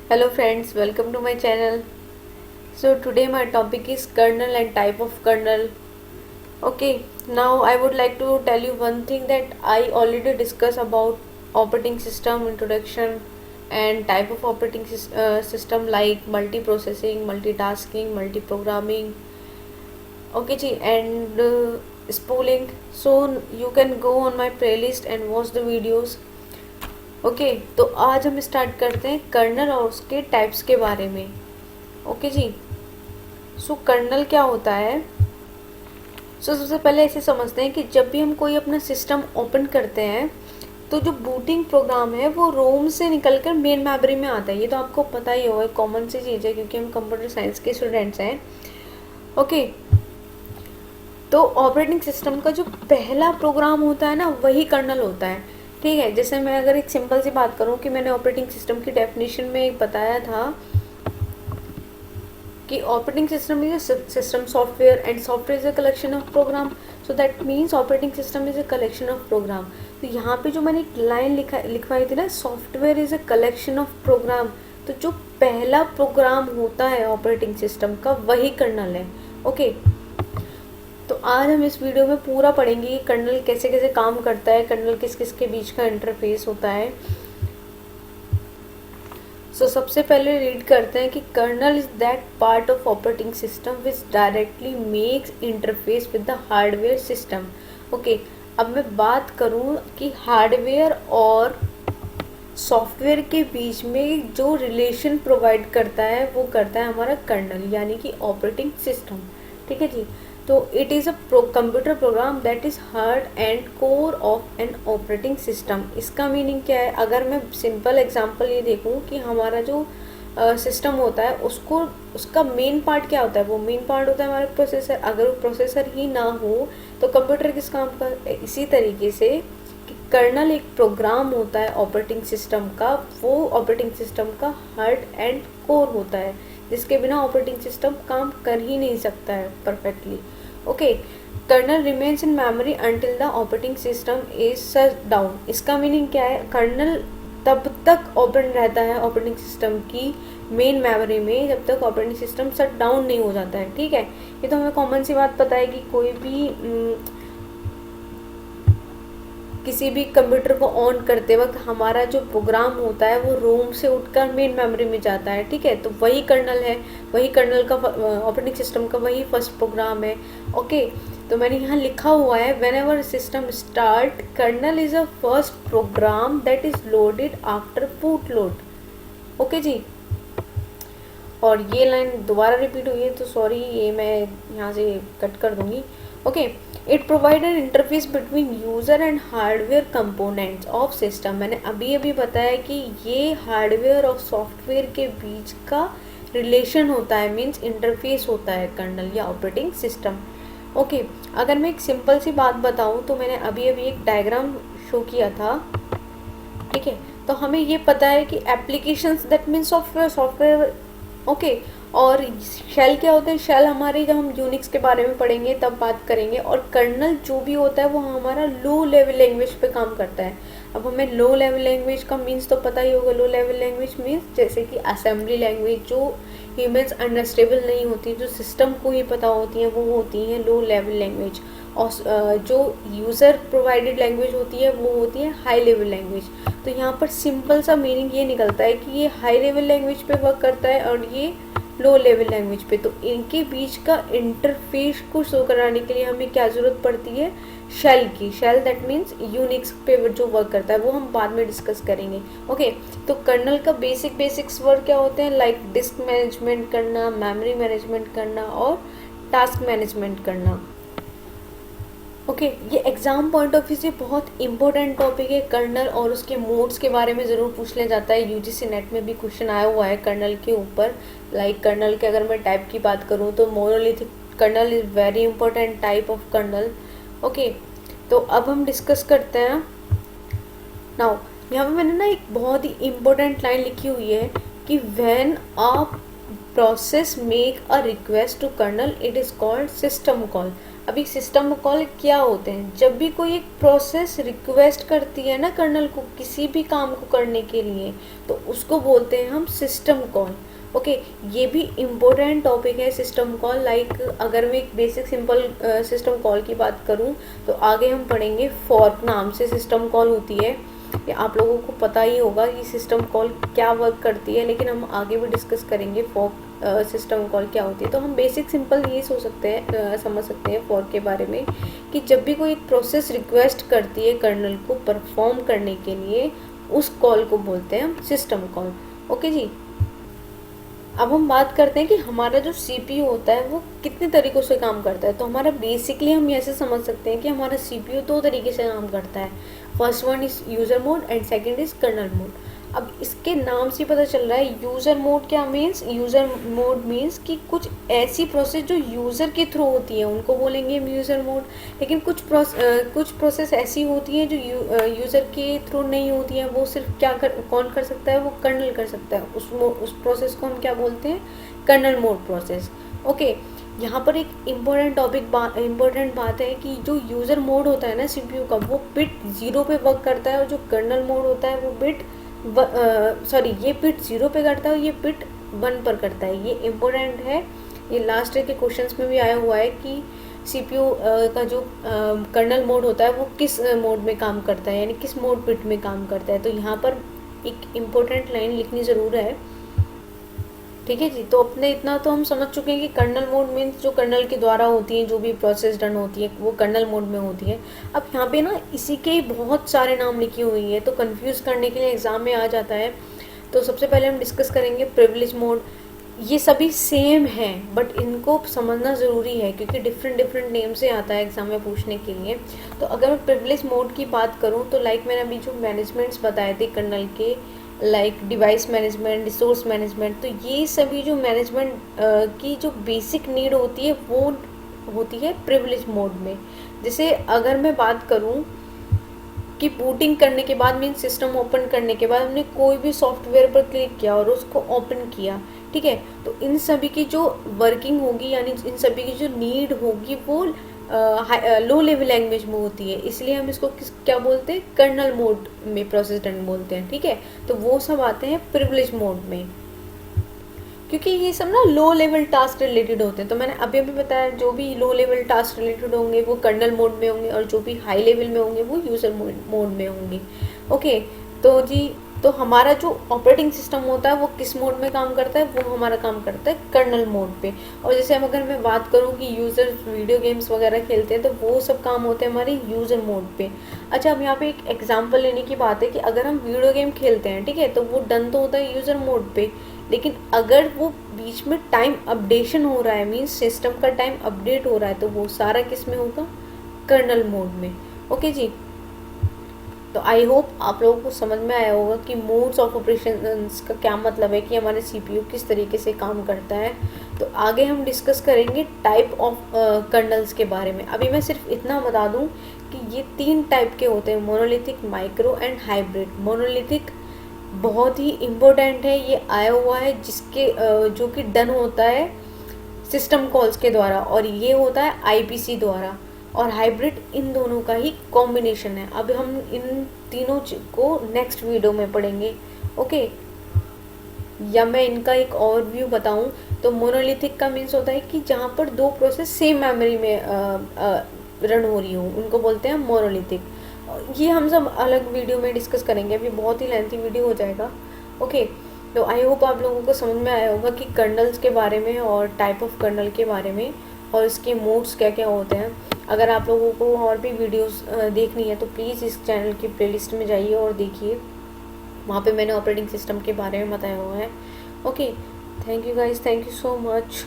Hello friends, welcome to my channel. So today my topic is kernel and type of kernel. Okay, now I would like to tell you one thing that I already discussed about operating system introduction and type of operating system like multiprocessing, multitasking, multiprogramming. Okay जी, and spooling. So you can go on my playlist and watch the videos. Okay तो आज हम start करते हैं colonel और उसके types के बारे में। ओके जी, सो कर्नल क्या होता है। सबसे पहले ऐसे समझते हैं कि जब भी हम कोई अपना सिस्टम ओपन करते हैं तो जो बूटिंग प्रोग्राम है वो रोम से निकलकर मेन मेमोरी में आता है। ये तो आपको पता ही होगा, कॉमन सी चीज़ है क्योंकि हम कंप्यूटर साइंस के स्टूडेंट्स हैं। ओके, तो ऑपरेटिंग सिस्टम का जो पहला प्रोग्राम होता है ना वही कर्नल होता है। ठीक है, जैसे मैं अगर एक सिंपल सी बात करूं कि मैंने ऑपरेटिंग सिस्टम की डेफिनेशन में बताया था कि operating system is a system software and software is a collection of program. So that means operating system is a collection of program. तो यहाँ पे जो मैंने एक लाइन लिखवाई थी ना, software is a collection of program, तो जो पहला प्रोग्राम होता है ऑपरेटिंग सिस्टम का वही कर्नल है। ओके, तो आज हम इस वीडियो में पूरा पढ़ेंगे कि कर्नल कैसे कैसे काम करता है, कर्नल किस किस के बीच का इंटरफेस होता है। सबसे पहले रीड करते हैं कि kernel is that part of operating system which directly makes interface with the hardware system. Okay, अब मैं बात करूं कि हार्डवेयर और सॉफ्टवेयर के बीच में जो रिलेशन प्रोवाइड करता है वो करता है हमारा कर्नल, यानी कि ऑपरेटिंग सिस्टम। ठीक है जी, तो it is a computer program that is heart and core of an operating system. इसका मीनिंग क्या है, अगर मैं सिंपल एग्जांपल ये देखूं कि हमारा जो सिस्टम होता है उसका मेन पार्ट क्या होता है, वो मेन पार्ट होता है हमारा प्रोसेसर। अगर वो प्रोसेसर ही ना हो तो कंप्यूटर किस काम का। इसी तरीके से कि कर्नल एक प्रोग्राम होता है ऑपरेटिंग सिस्टम का, वो ऑपरेटिंग सिस्टम का हार्ट एंड कोर होता है, जिसके बिना ऑपरेटिंग सिस्टम काम कर ही नहीं सकता है perfectly. Okay, kernel remains in memory until the operating system is shut down. इसका मीनिंग क्या है, कर्नल तब तक ओपन रहता है ऑपरेटिंग सिस्टम की मेन मेमोरी में जब तक ऑपरेटिंग सिस्टम शट डाउन नहीं हो जाता है। ठीक है, ये तो हमें कॉमन सी बात पता है कि कोई भी किसी भी कंप्यूटर को ऑन करते वक्त हमारा जो प्रोग्राम होता है वो रोम से उठकर मेन मेमोरी में जाता है। ठीक है, तो वही कर्नल है, वही कर्नल का ऑपरेटिंग सिस्टम का वही फर्स्ट प्रोग्राम है। ओके, तो मैंने यहाँ लिखा हुआ है whenever system start kernel is a first program that is loaded after boot load. Okay जी, और ये लाइन दोबारा रिपीट हुई है तो सॉरी, ये मैं यहाँ से कट कर दूंगी। Okay, it provide an interface between user and hardware components of system. मैंने अभी अभी बताया कि ये हार्डवेयर और सॉफ्टवेयर के बीच का रिलेशन होता है, मीन्स इंटरफेस होता है कर्नल या ऑपरेटिंग सिस्टम। ओके, अगर मैं एक सिंपल सी बात बताऊं तो मैंने अभी अभी एक डायग्राम शो किया था। ठीक है, तो हमें ये पता है कि applications that means software. Okay, और शेल क्या होते हैं, शेल हमारे जब हम यूनिक्स के बारे में पढ़ेंगे तब बात करेंगे। और कर्नल जो भी होता है वो हमारा लो लेवल लैंग्वेज पे काम करता है। अब हमें लो लेवल लैंग्वेज का मीन्स तो पता ही होगा। लो लेवल लैंग्वेज मीन्स जैसे कि असेंबली लैंग्वेज जो ह्यूमन्स अंडरस्टेबल नहीं होती, जो सिस्टम को ही पता होती हैं, वो होती हैं लो लेवल लैंग्वेज। और जो यूज़र प्रोवाइडेड लैंग्वेज होती है वो होती है हाई लेवल लैंग्वेज। तो यहाँ पर सिंपल सा मीनिंग ये निकलता है कि ये हाई लेवल लैंग्वेज पे वर्क करता है और ये लो लेवल लैंग्वेज पे। तो इनके बीच का इंटरफेस को शो कराने के लिए हमें क्या ज़रूरत पड़ती है, शेल की। शेल दैट मीन्स यूनिक्स पे जो वर्क करता है, वो हम बाद में डिस्कस करेंगे। ओके, तो कर्नल का बेसिक्स वर्क क्या होते हैं, लाइक डिस्क मैनेजमेंट करना, मेमोरी मैनेजमेंट करना और टास्क मैनेजमेंट करना। ओके, ये एग्जाम पॉइंट ऑफ व्यू से बहुत इंपॉर्टेंट टॉपिक है कर्नल, और उसके मोड्स के बारे में ज़रूर पूछ लिया जाता है। यूजीसी नेट में भी क्वेश्चन आया हुआ है कर्नल के ऊपर। लाइक कर्नल के अगर मैं टाइप की बात करूँ तो monolithic kernel is very important type of kernel. Okay, तो अब हम डिस्कस करते हैं। नाउ यहाँ पे मैंने ना एक बहुत ही इम्पोर्टेंट लाइन लिखी हुई है कि when a process make a request to kernel it is called system call. अभी सिस्टम कॉल क्या होते हैं? जब भी कोई एक प्रोसेस रिक्वेस्ट करती है ना कर्नल को किसी भी काम को करने के लिए, तो उसको बोलते हैं हम सिस्टम कॉल। ओके, ये भी इम्पोर्टेंट टॉपिक है सिस्टम कॉल। लाइक अगर मैं एक बेसिक सिंपल सिस्टम कॉल की बात करूँ तो आगे हम पढ़ेंगे फॉर्क नाम से सिस्टम कॉल होती है। ये आप लोगों को पता ही होगा कि सिस्टम कॉल क्या वर्क करती है, लेकिन हम आगे भी डिस्कस करेंगे फॉर्क सिस्टम कॉल क्या होती है। तो हम बेसिक सिंपल ये सोच सकते हैं, समझ सकते हैं फॉर्क के बारे में कि जब भी कोई एक प्रोसेस रिक्वेस्ट करती है कर्नल को परफॉर्म करने के लिए, उस कॉल को बोलते हैं हम सिस्टम कॉल। ओके जी, अब हम बात करते हैं कि हमारा जो सीपीयू होता है वो कितने तरीक़ों से काम करता है। तो हमारा बेसिकली हम ऐसे समझ सकते हैं कि हमारा सीपीयू दो तरीके से काम करता है। First one is user mode and second is kernel mode. अब इसके नाम से पता चल रहा है यूज़र मोड क्या मीन्स। यूज़र मोड मीन्स कि कुछ ऐसी प्रोसेस जो यूज़र के थ्रू होती है उनको बोलेंगे हम यूज़र मोड। लेकिन कुछ प्रोसेस ऐसी होती हैं जो यूज़र के थ्रू नहीं होती हैं, वो सिर्फ कौन कर सकता है, वो कर्नल कर सकता है। उस प्रोसेस को हम क्या बोलते हैं, कर्नल मोड प्रोसेस। ओके, यहाँ पर एक इम्पोर्टेंट बात है कि जो यूज़र मोड होता है ना सीपीयू का, वो बिट 0 पे वर्क करता है, और जो कर्नल मोड होता है वो ये बिट 0 पे करता है और ये बिट 1 पर करता है। ये इम्पोर्टेंट है, ये लास्ट ईयर के क्वेश्चंस में भी आया हुआ है कि सीपीयू का जो कर्नल मोड होता है वो किस मोड में काम करता है, यानी किस मोड बिट में काम करता है। तो यहाँ पर एक इम्पोर्टेंट लाइन लिखनी ज़रूर है। ठीक है जी, तो अपने इतना तो हम समझ चुके हैं कि कर्नल मोड मीन्स जो कर्नल के द्वारा होती है, जो भी प्रोसेस रन होती है वो कर्नल मोड में होती है। अब यहाँ पे ना इसी के बहुत सारे नाम लिखी हुई है, तो कंफ्यूज करने के लिए एग्ज़ाम में आ जाता है। तो सबसे पहले हम डिस्कस करेंगे प्रिविलेज मोड। ये सभी सेम हैं बट इनको समझना ज़रूरी है क्योंकि डिफरेंट नेम से आता है एग्ज़ाम में पूछने के लिए। तो अगर मैं प्रिविलेज मोड की बात करूँ तो लाइक मैंने अभी जो मैनेजमेंट्स बताए थे कर्नल के, like device management, resource management, तो ये सभी जो मैनेजमेंट की जो बेसिक नीड होती है वो होती है प्रिविलेज मोड में। जैसे अगर मैं बात करूं कि बूटिंग करने के बाद मीन सिस्टम ओपन करने के बाद हमने कोई भी सॉफ्टवेयर पर क्लिक किया और उसको ओपन किया, ठीक है, तो इन सभी की जो वर्किंग होगी यानी इन सभी की जो नीड होगी वो लो लेवल लैंग्वेज में होती है, इसलिए हम इसको क्या बोलते हैं, कर्नल मोड में प्रोसेस रन बोलते हैं। ठीक है, तो वो सब आते हैं प्रिविलेज मोड में क्योंकि ये सब ना लो लेवल टास्क रिलेटेड होते हैं। तो मैंने अभी बताया जो भी लो लेवल टास्क रिलेटेड होंगे वो कर्नल मोड में होंगे और जो भी हाई लेवल में होंगे वो यूज़र मोड में होंगे। ओके, तो जी, तो हमारा जो ऑपरेटिंग सिस्टम होता है वो किस मोड में काम करता है, वो हमारा काम करता है कर्नल मोड पे। और जैसे अगर मैं बात करूँ कि यूज़र वीडियो गेम्स वगैरह खेलते हैं तो वो सब काम होते हैं हमारे यूज़र मोड पे। अच्छा, अब यहाँ पे एक एग्जांपल लेने की बात है कि अगर हम वीडियो गेम खेलते हैं, ठीक है, तो वो डन तो होता है यूज़र मोड पे, लेकिन अगर वो बीच में टाइम अपडेशन हो रहा है मीन्स सिस्टम का टाइम अपडेट हो रहा है तो वो सारा किस में होगा, कर्नल मोड में। ओके जी, तो आई होप आप लोगों को समझ में आया होगा कि मोड्स ऑफ ऑपरेशंस का क्या मतलब है, कि हमारे सीपीयू किस तरीके से काम करता है। तो आगे हम डिस्कस करेंगे टाइप ऑफ कर्नल्स के बारे में। अभी मैं सिर्फ इतना बता दूं कि ये 3 टाइप के होते हैं, monolithic, micro and hybrid. Monolithic बहुत ही इम्पोर्टेंट है, ये आया हुआ है जिसके जो कि डन होता है सिस्टम कॉल्स के द्वारा और ये होता है आईपीसी द्वारा। और हाइब्रिड इन दोनों का ही कॉम्बिनेशन है। अब हम इन तीनों को नेक्स्ट वीडियो में पढ़ेंगे। ओके, या मैं इनका एक ओवरव्यू बताऊं तो मोनोलिथिक का मीन्स होता है कि जहाँ पर 2 प्रोसेस सेम मेमोरी में रन हो रही हो, उनको बोलते हैं मोनोलिथिक। ये हम सब अलग वीडियो में डिस्कस करेंगे, अभी बहुत ही लेंथी वीडियो हो जाएगा। ओके, तो आई होप आप लोगों को समझ में आया होगा कि कर्नल्स के बारे में और टाइप ऑफ कर्नल के बारे में और इसके मोड्स क्या क्या होते हैं। अगर आप लोगों को और भी वीडियोस देखनी है तो प्लीज़ इस चैनल की प्लेलिस्ट में जाइए और देखिए, वहाँ पे मैंने ऑपरेटिंग सिस्टम के बारे में बताया हुआ है। Okay, thank you guys, thank you so much.